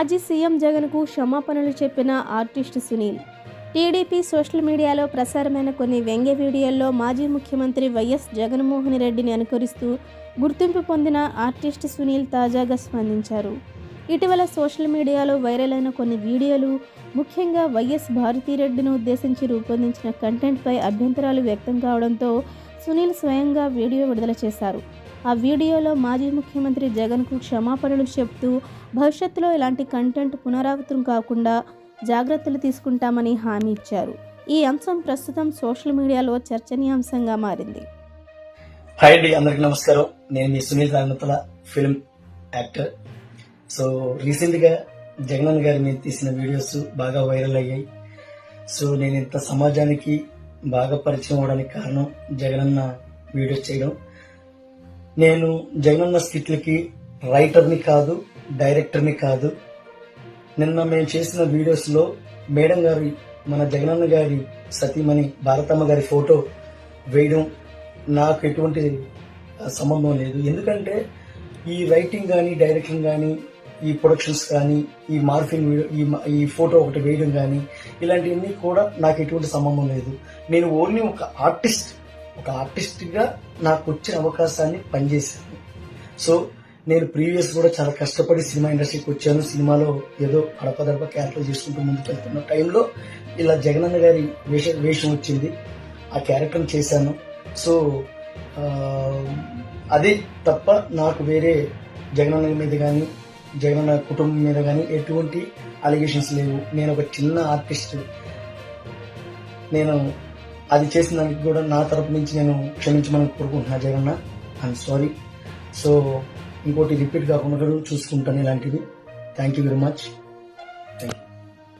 మాజీ సీఎం జగన్కు క్షమాపణలు చెప్పిన ఆర్టిస్ట్ సునీల్. టీడీపీ సోషల్ మీడియాలో ప్రసారమైన కొన్ని వ్యంగ్య వీడియోల్లో మాజీ ముఖ్యమంత్రి వైఎస్ జగన్మోహన్ రెడ్డిని అనుకరిస్తూ గుర్తింపు పొందిన ఆర్టిస్ట్ సునీల్ తాజాగా స్పందించారు. ఇటీవల సోషల్ మీడియాలో వైరల్ అయిన కొన్ని వీడియోలు, ముఖ్యంగా వైఎస్ భారతిరెడ్డిని ఉద్దేశించి రూపొందించిన కంటెంట్పై అభ్యంతరాలు వ్యక్తం కావడంతో సునీల్ స్వయంగా వీడియో విడుదల చేశారు. ఆ వీడియోలో మాజీ ముఖ్యమంత్రి జగన్కు క్షమాపణలు చెప్తూ భవిష్యత్తులో ఇలాంటి కంటెంట్ పునరావృతం కాకుండా జాగ్రత్తలు తీసుకుంటామని హామీ ఇచ్చారు. ఈ అంశం ప్రస్తుతం సోషల్ మీడియాలో చర్చనీయాంశంగా మారింది. హాయ్ అండి, అందరికి నమస్కారం. నేను మీ Sunil Raganathala, film actor. So recent గా జగనన్న గారి మీద తీసిన వీడియోస్ బాగా వైరల్ అయ్యాయి. సో నేను ఇంత సమాజానికి బాగా పరిచయం అవడానికి కారణం జగనన్న వీడియోస్ చేయడం. నేను జగనన్న స్కిట్లకి రైటర్ని కాదు, డైరెక్టర్ని కాదు. నిన్న మేము చేసిన వీడియోస్ లో మేడం గారి, మన జగనన్న గారి సతీమణి భారతమ్మ గారి ఫోటో వేయడం నాకు ఎటువంటి సంబంధం లేదు. ఎందుకంటే ఈ రైటింగ్ కానీ, డైరెక్టింగ్ కానీ, ఈ ప్రొడక్షన్స్ కానీ, ఈ మార్ఫింగ్ ఈ ఫోటో ఒకటి వేయడం కానీ, ఇలాంటివన్నీ కూడా నాకు ఎటువంటి సంబంధం లేదు. నేను ఓన్లీ ఒక ఆర్టిస్ట్ గా నాకు వచ్చిన అవకాశాన్ని పనిచేశాను. సో నేను ప్రీవియస్ కూడా చాలా కష్టపడి సినిమా ఇండస్ట్రీకి వచ్చాను. సినిమాలో ఏదో అడపదడప క్యారెక్టర్ చేసుకుంటూ ముందుకెళ్తున్న టైంలో ఇలా జగనన్న గారి వేషం వచ్చింది. ఆ క్యారెక్టర్ చేశాను. సో అదే తప్ప నాకు వేరే జగనన్న మీద కానీ, జగనన్న కుటుంబం మీద కానీ ఎటువంటి అలిగేషన్స్ లేవు. నేను ఒక చిన్న ఆర్టిస్ట్. నేను అది చేసిన దానికి కూడా నా తరపు నుంచి నేను క్షమించమని కోరుకుంటున్నా జగనన్న. I'm sorry. సో ఇంకోటి రిపీట్ కాకుండా చూసుకుంటాను ఇలాంటివి. Thank you very much. Thank you.